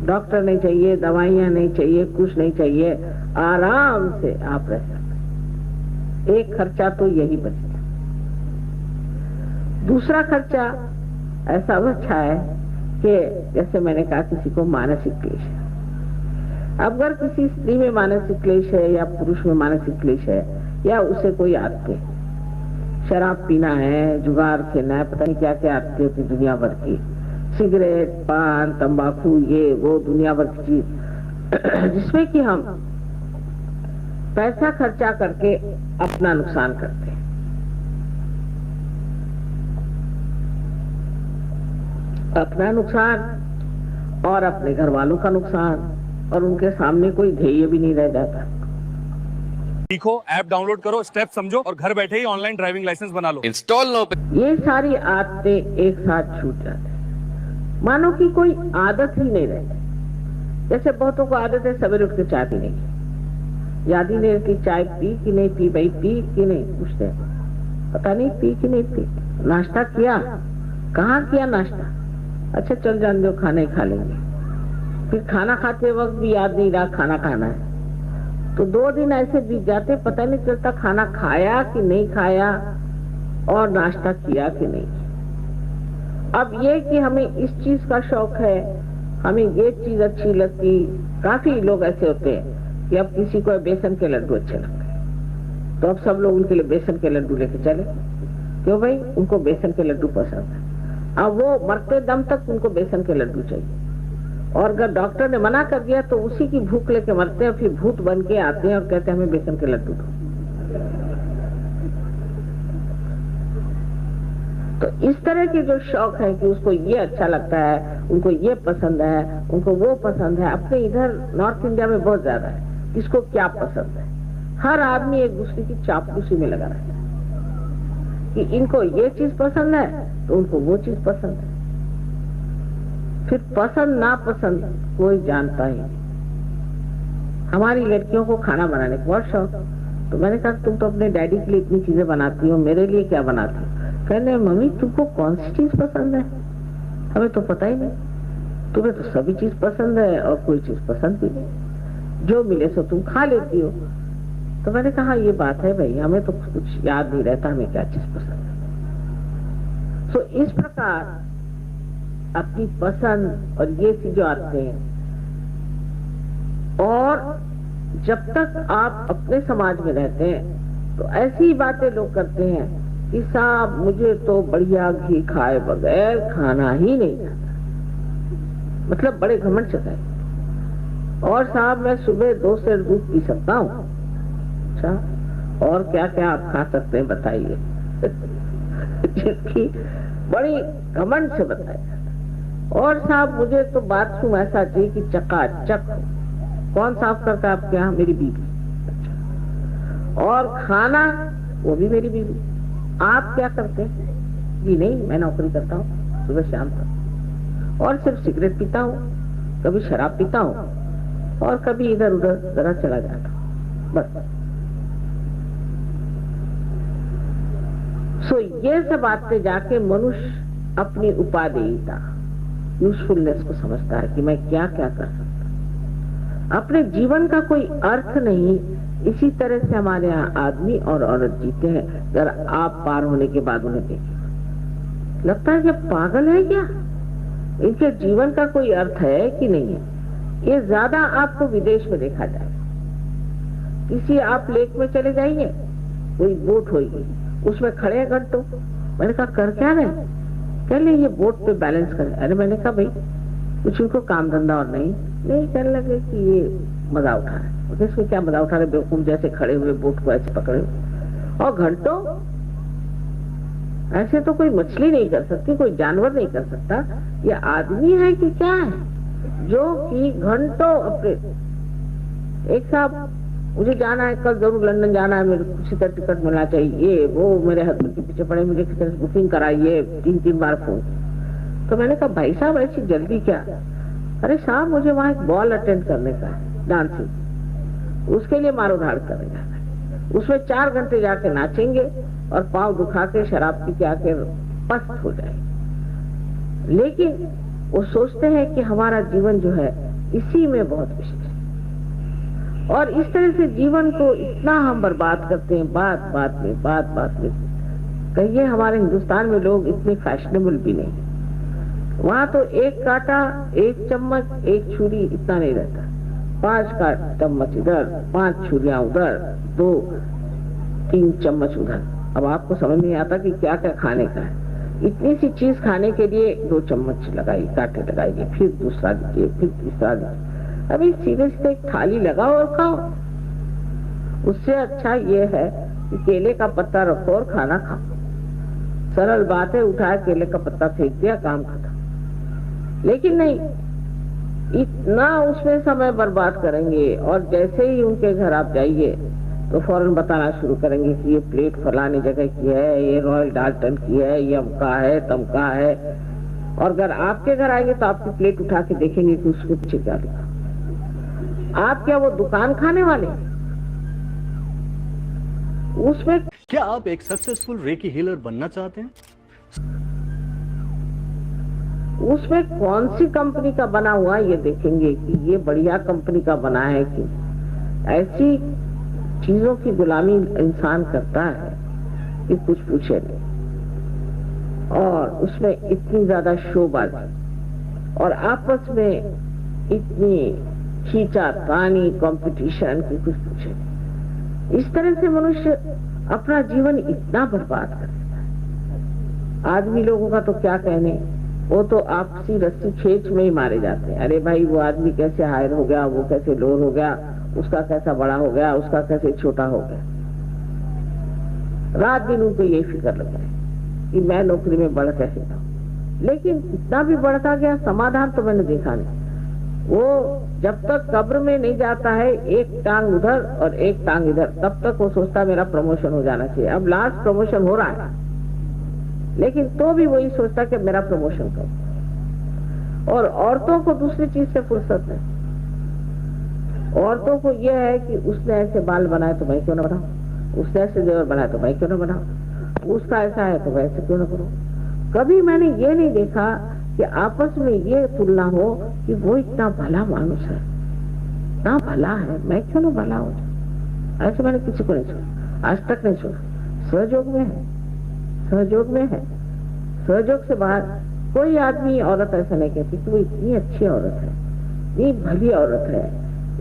Doctor नहीं चाहिए, दवाइयां नहीं चाहिए, कुछ नहीं चाहिए, आराम से आप रह सकते। एक खर्चा तो यही बच गया। दूसरा खर्चा ऐसा बचा है कि जैसे मैंने कहा, किसी को मानसिक क्लेश है। अगर किसी स्त्री में मानसिक क्लेश है या पुरुष में मानसिक क्लेश है, या उसे कोई आदतें, शराब पीना है, जुगार खेलना है, पता नहीं क्या क्या आदतें होती दुनिया भर की, सिगरेट, पान, तंबाकू, ये वो दुनिया भर की चीज जिसमें कि हम पैसा खर्चा करके अपना नुकसान करते हैं। अपना नुकसान और अपने घर वालों का नुकसान, और उनके सामने कोई ध्येय भी नहीं रह जाता। सीखो, ऐप डाउनलोड करो, स्टेप समझो और घर बैठे ही ऑनलाइन ड्राइविंग लाइसेंस बना लो। Install no. ये सारी आदतें एक साथ छूट जाती हैं, मानो कि कोई आदत ही नहीं रहती। जैसे बहुतों को आदत है सवेरे उठ के चाय पीने की, याद ही नहीं रहती चाय पी कि नहीं पी, भाई पी कि नहीं, पूछते हैं पता नहीं पी कि नहीं पी। नाश्ता किया, कहाँ किया नाश्ता, अच्छा चल जान दो, खाना ही खा लेंगे। फिर खाना खाते वक्त भी याद नहीं रहा खाना खाना है, तो 2 दिन ऐसे बीत जाते, पता नहीं चलता खाना खाया कि नहीं खाया और नाश्ता किया कि नहीं। अब ये कि हमें इस चीज का शौक है, हमें ये चीज अच्छी लगती। काफी लोग ऐसे होते हैं कि अब किसी को बेसन के लड्डू अच्छे लगते हैं, तो अब सब लोग उनके लिए बेसन के लड्डू लेके चले, क्यों भाई, उनको बेसन के लड्डू पसंद है। अब वो मरते दम तक उनको बेसन के लड्डू चाहिए, और अगर डॉक्टर ने मना कर दिया तो उसी की भूख लेके मरते हैं, फिर भूत बन के आते हैं और कहते हैं हमें बेसन के लड्डू दो। तो इस तरह के जो शौक है कि उसको ये अच्छा लगता है, उनको ये पसंद है, उनको वो पसंद है, अपने इधर नॉर्थ इंडिया में बहुत ज्यादा है। किसको क्या पसंद है, हर आदमी एक दूसरे की चापलूसी में लगा रहता है कि इनको ये चीज पसंद है तो उनको वो चीज पसंद है। फिर पसंद ना पसंद कोई जानता ही नहीं। हमारी लड़कियों को खाना बनाने का बहुत शौक, तो मैंने कहा तुम तो अपने डैडी के लिए इतनी चीजें बनाती हो, मेरे लिए क्या बनाती हो? कहने मम्मी तुमको कौन सी चीज पसंद है, हमें तो पता ही नहीं, तुम्हें तो सभी चीज पसंद है और कोई चीज पसंद भी नहीं, जो मिले सो तुम खा लेती हो। तो मैंने कहा ये बात है भाई, हमें तो कुछ याद नहीं रहता हमें क्या चीज पसंद है। तो इस प्रकार अपनी पसंद और ये चीजें आते हैं, और जब तक आप अपने समाज में रहते हैं तो ऐसी बातें लोग करते हैं कि साहब मुझे तो बढ़िया घी खाए बगैर खाना ही नहीं आता, मतलब बड़े घमंड से है, और साहब मैं सुबह 2 सेर दूध पी सकता हूँ। अच्छा, और क्या क्या आप खा सकते हैं बताइए जिसकी बड़ी घमंड से बताया। और साहब मुझे तो बाथरूम ऐसा चाहिए कि चकाचक, कौन साफ करता है आपके यहाँ? मेरी बीवी। अच्छा, और खाना वो भी मेरी बीवी। आप क्या करते हैं? जी नहीं, मैं नौकरी करता हूँ सुबह शाम तक, और सिर्फ सिगरेट पीता हूँ, कभी शराब पीता हूँ, और कभी इधर उधर जरा चला जाता हूँ, बस। सो ये सब बातें जाके मनुष्य अपनी उपादेयता, यूजफुलनेस को समझता है कि मैं क्या क्या कर सकता, अपने जीवन का कोई अर्थ नहीं। इसी तरह से हमारे यहाँ आदमी और औरत जीते हैं। जरा आप पार होने के बाद उन्हें देखिए, लगता है कि पागल है क्या, इनके जीवन का कोई अर्थ है कि नहीं है। ये ज्यादा आपको विदेश में देखा जाए, किसी आप लेक में चले जाइए, कोई बोट होगी, उसमें खड़े हैं घंटों। मैंने कहा कर क्या रहे? कह ले ये बोट पे बैलेंस कर। अरे मैंने कहा भाई कुछ उनको काम धंधा और नहीं कहने लगे कि ये मजा उठा रहे। इसमें क्या मजा उठा रहे, बेवकूफ जैसे खड़े हुए बोट को ऐसे पकड़े, और घंटों ऐसे तो कोई मछली नहीं कर सकती, कोई जानवर नहीं कर सकता। ये आदमी है कि क्या है जो कि घंटों अपने। एक साहब मुझे जाना है कल, जरूर लंदन जाना है, मेरे किसी तरह टिकट मिलना चाहिए, वो मेरे हस्बैंड के पीछे पड़े, मुझे किसी तरह बुकिंग कराइए, 3 बार फोन। तो मैंने कहा भाई साहब ऐसी जल्दी क्या? अरे साहब मुझे वहां एक बॉल अटेंड करने का है, डांसिंग, उसके लिए मारो धाड़ करने जाना है, उसमें 4 घंटे जाके नाचेंगे और पाँव दुखा के शराब पी के आके पस्त हो जाए। लेकिन वो सोचते हैं कि हमारा जीवन जो है इसी में बहुत विशेष है। और इस तरह से जीवन को इतना हम बर्बाद करते हैं, बात बात में। कहिए हमारे हिंदुस्तान में लोग इतने फैशनेबल भी नहीं। वहां तो एक कांटा, एक चम्मच, एक छुरी इतना नहीं रहता। 5 चम्मच इधर, 5 छुरियां उधर, 2-3 चम्मच उधर। अब आपको समझ नहीं आता कि क्या क्या खाने का है। इतनी सी चीज खाने के लिए 2 चम्मच लगाई, कांटे लगाइए, फिर दूसरा दीजिए, फिर तीसरा दीजिए। अभी सीधे सीधे एक थाली लगाओ और खाओ। उससे अच्छा ये है कि केले का पत्ता रखो और खाना खाओ। सरल बात है, उठाया केले का पत्ता फेंक दिया, काम खत्म। लेकिन नहीं, इतना उसमें समय बर्बाद करेंगे और जैसे ही उनके घर आप जाइए तो फौरन बताना शुरू करेंगे कि ये प्लेट फलाने जगह की है, ये रॉयल डाल्टन की है, ये अमका है, तमका है। और अगर आपके घर आएंगे तो आपकी प्लेट उठा के देखेंगे कि उसके पीछे क्या लिखा। आप क्या वो दुकान खाने वाले? उसमें क्या आप एक सक्सेसफुल रेकी हीलर बनना चाहते हैं? उसमें कौन सी कंपनी का बना हुआ ये देखेंगे कि ये बढ़िया कंपनी का बना है कि ऐसी चीजों की गुलामी इंसान करता है कि कुछ पूछे नहीं। और उसमें इतनी ज्यादा शोबाजी और आपस में इतनी खींचातानी कंपटीशन की कुछ पूछे नहीं। इस तरह से मनुष्य अपना जीवन इतना बर्बाद कर देता है। आदमी लोगों का तो क्या कहने, वो तो आपसी रस्सी खींच में ही मारे जाते हैं। अरे भाई वो आदमी कैसे हायर हो गया, वो कैसे लोअर हो गया, उसका कैसा बड़ा हो गया, उसका कैसे छोटा हो गया। रात दिन उनको यही फिक्र लग रहा है कि मैं नौकरी में बढ़ कैसे जाऊं। लेकिन इतना भी बढ़ता गया, समाधान तो मैंने देखा नहीं। वो जब तक कब्र में नहीं जाता है, एक टांग उधर और एक टांग इधर, तब तक वो सोचता मेरा प्रमोशन हो जाना चाहिए। अब लास्ट प्रमोशन हो रहा है, लेकिन तो भी वही सोचता कि मेरा प्रमोशन करो। और औरतों को दूसरी चीज से फुर्सत है। औरतों को यह है कि उसने ऐसे बाल बनाए तो मैं क्यों ना बनाऊं, उसने ऐसे जेवर बनाए तो मैं क्यों ना बनाऊं, उसका ऐसा है तो मैं ऐसे क्यों ना करूं। कभी मैंने ये नहीं देखा कि आपस में ये तुलना हो कि वो इतना भला मानुस है, इतना भला है, मैं क्यों ना भला हो जाऊं। ऐसे मैंने किसी को नहीं सुना, आज तक नहीं सुना। सहयोग में है, सहयोग में है। सहयोग से बाहर कोई आदमी औरत ऐसा नहीं कहती कि वो इतनी अच्छी औरत है, इतनी भली औरत है,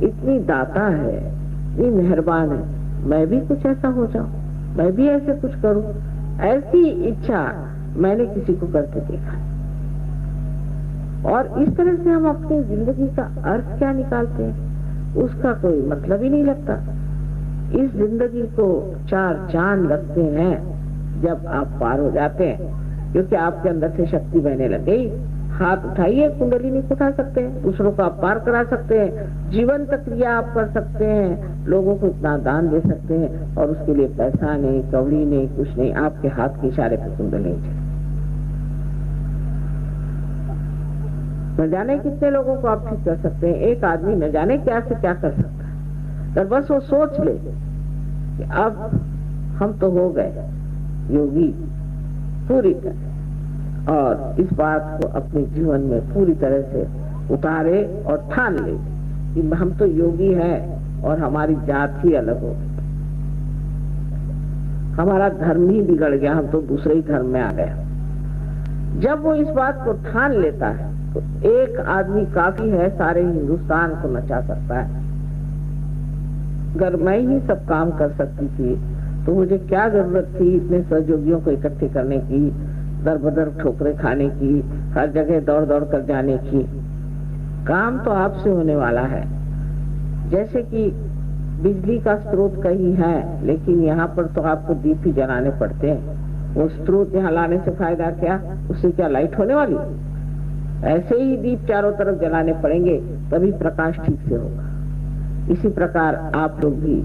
इतनी दाता है, इतनी मेहरबान है, मैं भी कुछ ऐसा हो जाऊं, मैं भी ऐसे कुछ करूं। ऐसी इच्छा मैंने किसी को करके देखा। और इस तरह से हम अपनी जिंदगी का अर्थ क्या निकालते हैं, उसका कोई मतलब ही नहीं लगता। इस जिंदगी को 4 चांद लगते हैं जब आप पार हो जाते हैं, क्योंकि आपके अंदर से शक्ति बहने लग गई। हाथ उठाइए, कुंडलिनी को उठा सकते हैं, दूसरों को आप पार करा सकते हैं, जीवंत क्रिया आप कर सकते हैं, लोगों को इतना दान दे सकते हैं। और उसके लिए पैसा नहीं, कौड़ी नहीं, कुछ नहीं, आपके हाथ के इशारे पर कुंडली चले। न जाने कितने लोगों को आप ठीक कर सकते हैं। एक आदमी न जाने क्या से क्या कर सकता है, तो बस वो सोच ले कि अब हम तो हो गए योगी पूरी तरह, और इस बात को अपने जीवन में पूरी तरह से उतारे और ठान ले कि हम तो योगी हैं और हमारी जात ही अलग हो गई, हमारा धर्म ही बिगड़ गया, हम तो दूसरे ही धर्म में आ गए। जब वो इस बात को ठान लेता है तो एक आदमी काफी है, सारे हिंदुस्तान को नचा सकता है। अगर मैं ही सब काम कर सकती थी तो मुझे क्या जरूरत थी इतने सहयोगियों को इकट्ठे करने की, दर बदर ठोकरे खाने की, हर जगह दौड़ दौड़ कर जाने की। काम तो आपसे होने वाला है। जैसे कि बिजली का स्रोत कहीं है, लेकिन यहाँ पर तो आपको दीप ही जलाने पड़ते हैं। वो स्रोत यहाँ लाने से फायदा क्या, उससे क्या लाइट होने वाली? ऐसे ही दीप चारों तरफ जलाने पड़ेंगे, तभी प्रकाश ठीक से होगा। इसी प्रकार आप लोग भी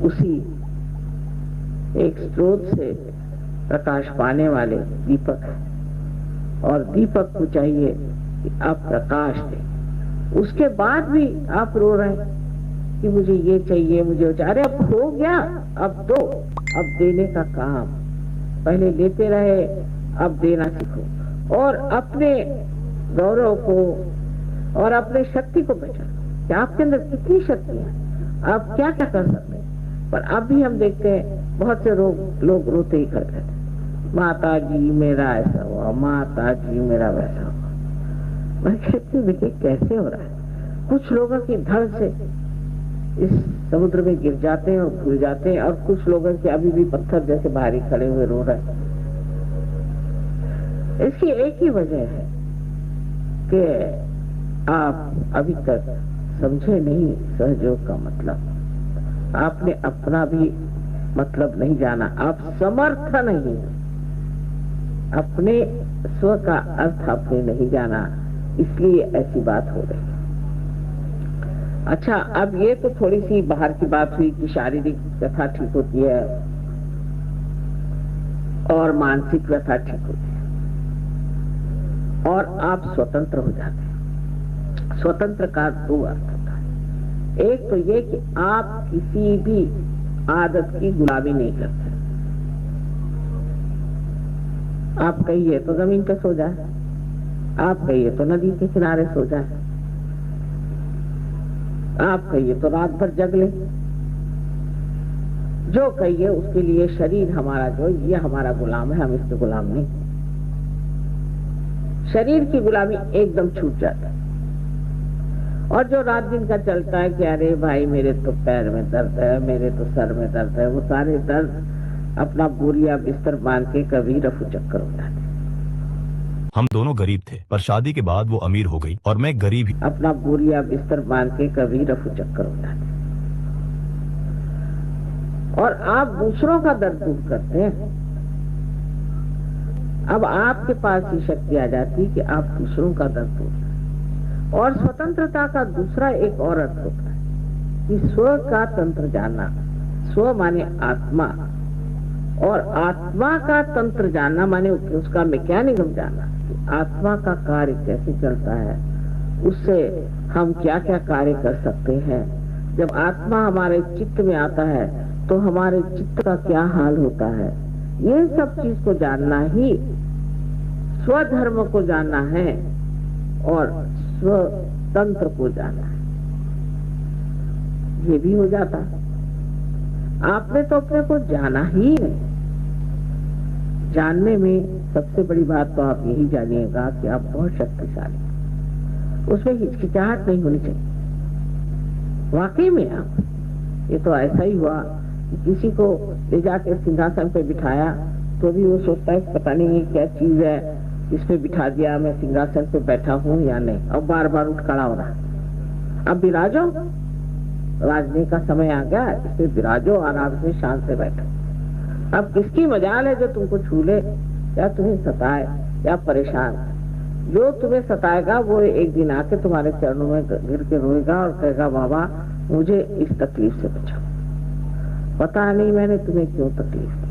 उसी एक स्रोत से प्रकाश पाने वाले दीपक है, और दीपक को चाहिए कि आप प्रकाश दें। उसके बाद भी आप रो रहे हैं कि मुझे ये चाहिए, मुझे वो चाहिए। अरे अब हो गया, अब दो, अब देने का काम। पहले लेते रहे, अब देना सीखो। और अपने गौरव को और अपने शक्ति को पहचानो कि आपके अंदर कितनी शक्ति है, आप क्या क्या कर सकते हैं। पर अब भी हम देखते हैं बहुत से लोग रोते ही खड़े रहते, माता जी मेरा ऐसा हुआ, माता जी मेरा वैसा हुआ। मैं कहती हूँ देखिए कैसे हो रहा है। कुछ लोगों की धड़ से इस समुद्र में गिर जाते हैं और भूल जाते हैं, और कुछ लोगों के अभी भी पत्थर जैसे बाहरी खड़े हुए रो रहे हैं। इसकी एक ही वजह है कि आप अभी तक समझे नहीं सहयोग का मतलब। आपने अपना भी मतलब नहीं जाना, आप समर्थ नहीं हैं, अपने स्व का अर्थ आपने नहीं जाना, इसलिए ऐसी बात हो रही है। अच्छा, अब ये तो थोड़ी सी बाहर की बात हुई कि शारीरिक व्यथा ठीक होती है और मानसिक व्यथा ठीक होती है और आप स्वतंत्र हो जाते हैं। स्वतंत्र का दो अर्थ होता है। एक तो ये कि आप किसी भी आदत की गुलामी नहीं करते। आप कहिए तो जमीन पे सो जाए, आप कहिए तो नदी के किनारे सो जाए, आप कहिए तो रात भर जग ले, जो कहिए उसके लिए शरीर हमारा जो ये हमारा गुलाम है, हम इसके गुलाम नहीं। शरीर की गुलामी एकदम छूट जाता है। और जो रात दिन का चलता है कि अरे भाई मेरे तो पैर में दर्द है, मेरे तो सर में दर्द है, वो सारे दर्द अपना बोरिया बिस्तर बांध के कभी रफू चक्कर हो जाते। हम दोनों गरीब थे, पर शादी के बाद वो अमीर हो गई और मैं गरीब ही। अपना बोरिया बिस्तर बांध के कभी रफू चक्कर हो जाते और आप दूसरों का दर्द दूर करते हैं। अब आपके पास ये शक्ति आ जाती कि आप दूसरों का दर्द दूर करें। और स्वतंत्रता का दूसरा एक और अर्थ होता है कि स्व का तंत्र जानना। स्व माने आत्मा, और आत्मा का तंत्र जानना माने उसका मैकेनिज्म जानना, आत्मा का कार्य कैसे चलता है, उससे हम क्या क्या कार्य कर सकते हैं। जब आत्मा हमारे चित्त में आता है तो हमारे चित्त का क्या हाल होता है, ये सब चीज को जानना ही स्वधर्म को जानना है और स्वतंत्र को जानना है। ये भी हो जाता। आपने तो अपने को जाना ही नहीं। जानने में सबसे बड़ी बात तो आप यही जानिएगा कि आप बहुत शक्तिशाली हैं। उसमें हिचकिचाहट नहीं होनी चाहिए। वाकई में आप, ये तो ऐसा ही हुआ कि किसी को ले जाकर सिंहासन पे बिठाया तो भी वो सोचता है पता नहीं ये क्या चीज है, इसमें बिठा दिया, मैं सिंहासन पे बैठा हूँ या नहीं। अब बार बार उठ खड़ा हो रहा। अब विराजो, राजने का समय आ गया, इसमें विराजो, आराम से शांत से बैठो। अब किसकी मजाल है जो तुमको छू ले या तुम्हें सताए या परेशान। जो तुम्हें सताएगा वो एक दिन आके तुम्हारे चरणों में गिर के रोएगा और कहेगा बाबा मुझे इस तकलीफ से बचाओ, पता नहीं मैंने तुम्हें क्यों तकलीफ दी।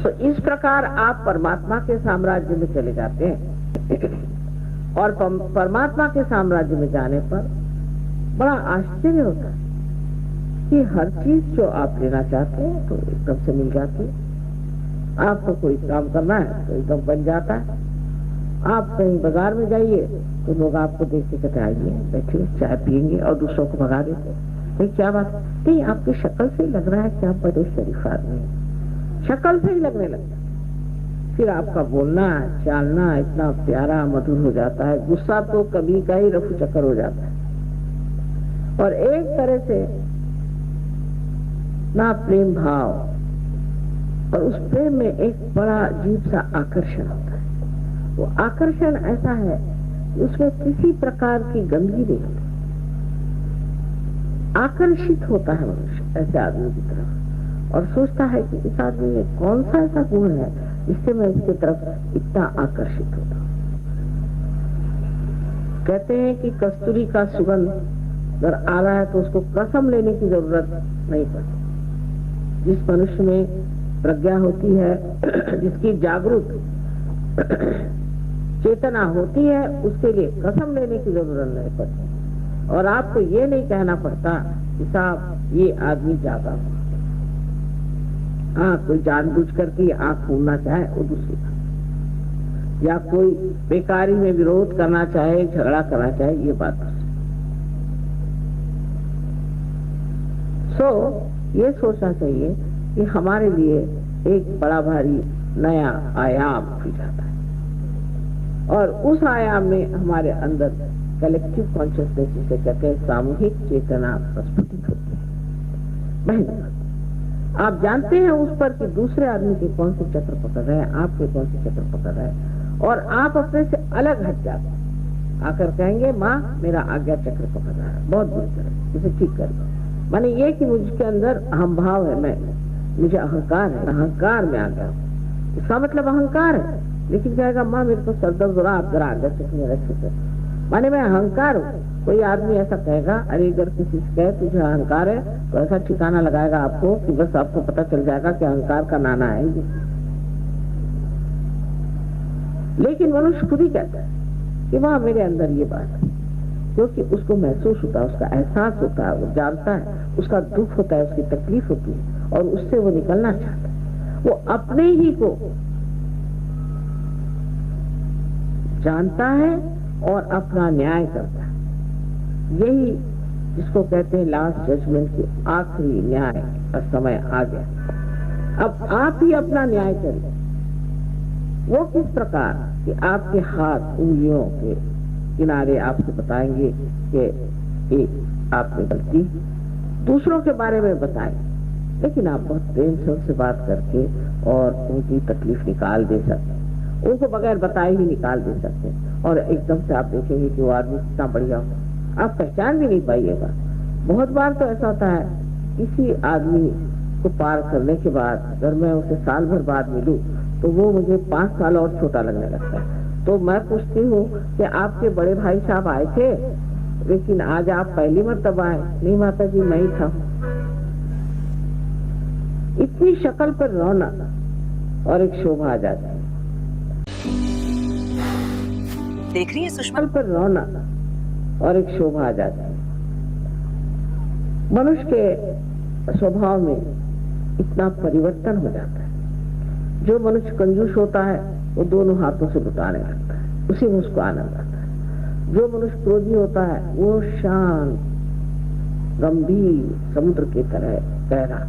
तो इस प्रकार आप परमात्मा के साम्राज्य में चले जाते हैं और परमात्मा के साम्राज्य में जाने पर बड़ा आश्चर्य होता है कि हर चीज जो आप लेना चाहते हैं तो एकदम से मिल जाती है। आपको कोई काम करना है तो एकदम बन जाता है। आप कहीं बाजार में जाइए तो लोग आपको देख के कहते आइए बैठिए चाय पियेंगे और दूसरों को भगा देते। नहीं क्या बात नहीं, आपकी शक्ल से ही लग रहा है कि आप बड़े शरीफ आदमी हैं, शक्ल से ही लगने लगता है। फिर आपका बोलना चालना इतना प्यारा मधुर हो जाता है, गुस्सा तो कभी का ही रफू चक्कर हो जाता है। और एक तरह से ना प्रेम भाव, और उस प्रेम में एक बड़ा अजीब सा आकर्षण होता है। वो आकर्षण ऐसा है कि उसमें किसी प्रकार की गंदगी नहीं होती। आकर्षित होता है मनुष्य ऐसे आदमी की तरफ और सोचता है कि इस आदमी में कौन सा ऐसा गुण है जिससे मैं इसकी तरफ इतना आकर्षित होता हूँ। कहते हैं कि कस्तूरी का सुगंध अगर आ रहा है तो उसको कसम लेने की जरूरत नहीं पड़ती। जिस मनुष्य में प्रज्ञा होती है, जिसकी जागरूक चेतना होती है, उसके लिए कसम लेने की जरूरत नहीं पड़ती। और आपको ये नहीं कहना पड़ता कि साहब ये आदमी जागा हुआ। हाँ, कोई जानबूझ करके आंख मूंदना चाहे वो दूसरी बात, या कोई बेकारी में विरोध करना चाहे, झगड़ा करना चाहे, ये बात है। ये सोचना चाहिए कि हमारे लिए एक बड़ा भारी नया आयाम खुल जाता है और उस आयाम में हमारे अंदर कलेक्टिव कॉन्शियसनेस जिसे कहते हैं सामूहिक चेतना प्रस्फुटित होती है। बहन, आप जानते हैं उस पर कि दूसरे आदमी के कौन से चक्र पकड़ रहे हैं, आपके कौन से चक्र पकड़ रहे हैं, और आप अपने से अलग हट जाते हैं। आकर कहेंगे माँ मेरा आज्ञा चक्र पकड़ रहा है, बहुत बुरी तरह, इसे ठीक कर दो। माने ये कि मुझके अंदर अहम भाव है, मुझे अहंकार है, अहंकार में आ गया, इसका मतलब अहंकार है। लेकिन कहेगा माँ मेरे को सर दर्द हो रहा, आप जरा आज्ञा चक्र में रखिए। माने मैं अहंकार हूँ। कोई आदमी ऐसा कहेगा, अरे अगर किसी से कहे तुझे अहंकार है, तो ऐसा ठिकाना लगाएगा आपको कि बस आपको पता चल जाएगा कि अहंकार का नाना है ये। लेकिन मनुष्य खुद ही कहता है कि वहाँ मेरे अंदर ये बात है, क्योंकि उसको महसूस होता है, उसका एहसास होता है, वो जानता है, उसका दुख होता है, उसकी तकलीफ होती है और उससे वो निकलना चाहता है। वो अपने ही को जानता है और अपना न्याय करता है। यही जिसको कहते हैं लास्ट जजमेंट की आखिरी न्याय का समय आ गया। अब आप ही अपना न्याय करें। वो किस प्रकार कि आपके हाथ उंगलियों के किनारे आपसे बताएंगे कि आपने गलती, दूसरों के बारे में बताएं, लेकिन आप बहुत प्रेम से उनसे बात करके और उनकी तकलीफ निकाल दे सकते हैं, उनको बगैर बताए ही निकाल दे सकते हैं। और एकदम से आप देखेंगे कि वो आदमी कितना बढ़िया हो, आप पहचान भी नहीं पाइएगा। बहुत बार तो ऐसा होता है, किसी आदमी को पार करने के बाद अगर मैं उसे साल भर बाद मिलूं तो वो मुझे 5 साल और छोटा लगने लगता है। तो मैं पूछती हूँ कि आपके बड़े भाई साहब आए थे, लेकिन आज आप पहली मर्तबा आए। नहीं माता जी, मैं ही था। इतनी शक्ल पर रौनक और एक शोभा आ जाती है। देख रही है सुषमा? पर रौनक और एक शोभा आ जाती है। मनुष्य के स्वभाव में इतना परिवर्तन हो जाता है। जो मनुष्य कंजूस होता है वो दोनों हाथों से लुटाने लगता है, उसी में उसको आनंद आता है। जो मनुष्य क्रोधी होता है वो शांत गंभीर समुद्र की तरह गहरा,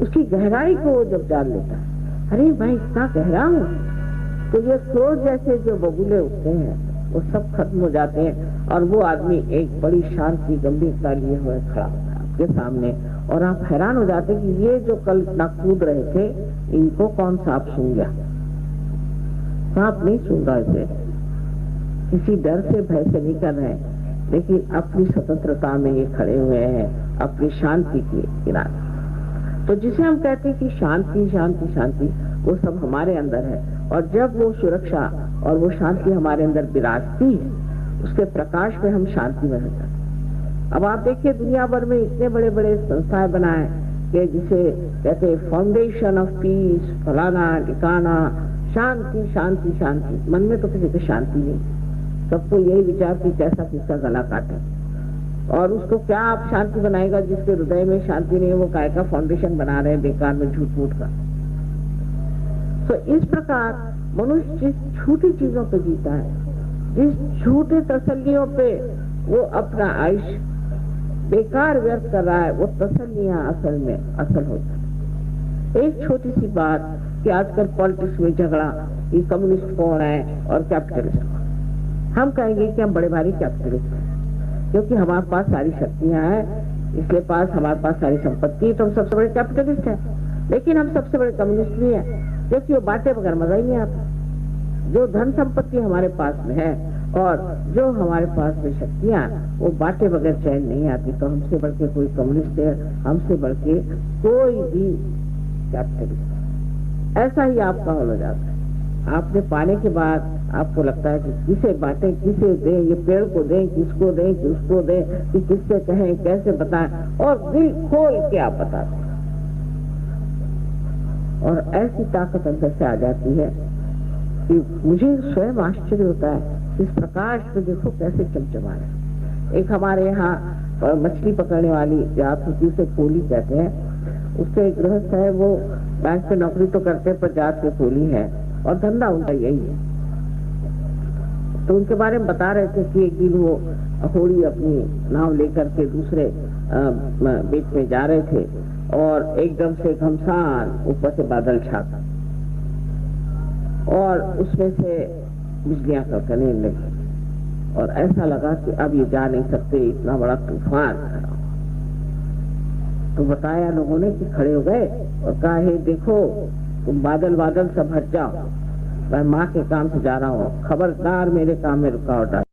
उसकी गहराई को वो जब जान लेता है, अरे मैं इतना गहरा हूँ, तो ये क्रोध जैसे जो बबूले उठते हैं वो सब खत्म हो जाते हैं और वो आदमी एक बड़ी शांति गंभीरता लिए हुए खड़ा होता है आपके सामने। और आप हैरान हो जाते कि ये जो कल इतना कूद रहे थे, इनको कौन सांप सूंघ गया? सांप नहीं सूंघा इसे, किसी डर से भय से नहीं कर रहे, लेकिन अपनी स्वतंत्रता में ये खड़े हुए हैं, अपनी शांति के किनारे। तो जिसे हम कहते हैं कि शांति शांति शांति, वो सब हमारे अंदर है। और जब वो सुरक्षा और वो शांति हमारे अंदर विराजती है, उसके प्रकाश में हम शांति में रहते हैं। अब आप देखिए दुनिया भर में इतने बड़े बड़े संस्थाएं बनाए कि जिसे कहते हैं फाउंडेशन ऑफ पीस, फलाना ठिकाना, शांति शांति शांति। मन में तो किसी को शांति नहीं, सबको यही विचार कि कैसा किसका गला काटे। और उसको क्या आप शांति बनाएगा जिसके हृदय में शांति नहीं है? वो काय का फाउंडेशन बना रहे हैं बेकार में झूठ मूठ का। तो इस प्रकार मनुष्य जिस झूठी चीजों पे जीता है, जिस झूठे तसल्लियों पे वो अपना आयुष्य बेकार व्यर्थ कर रहा है, वो तसल्लियां असल में असल होता है। एक छोटी सी बात कि आजकल पॉलिटिक्स में झगड़ा कि कम्युनिस्ट कौन है और कैपिटलिस्ट कौन है। हम कहेंगे कि हम बड़े भारी कैपिटलिस्ट हैं, क्योंकि हमारे पास सारी शक्तियां हैं, इसलिए पास हमारे पास सारी संपत्ति, तो हम सबसे बड़े कैपिटलिस्ट हैं। लेकिन हम सबसे बड़े कम्युनिस्ट भी हैं, क्योंकि वो बांटे बगैर मजा ही नहीं आता। जो धन संपत्ति हमारे पास में है और जो हमारे पास में शक्तियां, वो बांटे बगैर चैन नहीं आती। तो हमसे बढ़ के कोई कम्युनिस्ट है, हमसे बढ़ के कोई भी कैपिटलिस्ट। ऐसा ही आपका हो जाता है। आपने पाने के बाद आपको लगता है कि किसे बांटे, किसे दें, ये पेड़ को दें, किसको दें, किसको दें, कि किससे कहें, कैसे बताएं, और दिल खोल के आप बताते हैं। और ऐसी ताकत अंदर से आ जाती है कि मुझे स्वयं आश्चर्य होता है, इस प्रकाश पे देखो कैसे चमचमा है। एक हमारे यहाँ मछली पकड़ने वाली जात होती है, उसे कोली कहते हैं। उसके एक गृहस्थ है, वो बैंक पे नौकरी तो करते पर जात के कोली है। और धंधा उनका यही है। तो उनके बारे में बता रहे थे कि एक दिन वो होड़ी अपनी नाव लेकर के दूसरे बीच में जा रहे थे और एकदम से घमसान ऊपर से बादल छा और उसमें से बिजलियां कड़कने लगी और ऐसा लगा कि अब ये जा नहीं सकते, इतना बड़ा तूफान खड़ा। तो बताया लोगों ने कि खड़े हो गए और कहा, हे देखो तुम बादल बादल सब हट जाओ, मैं माँ के काम से जा रहा हूँ, खबरदार मेरे काम में रुकावट आ।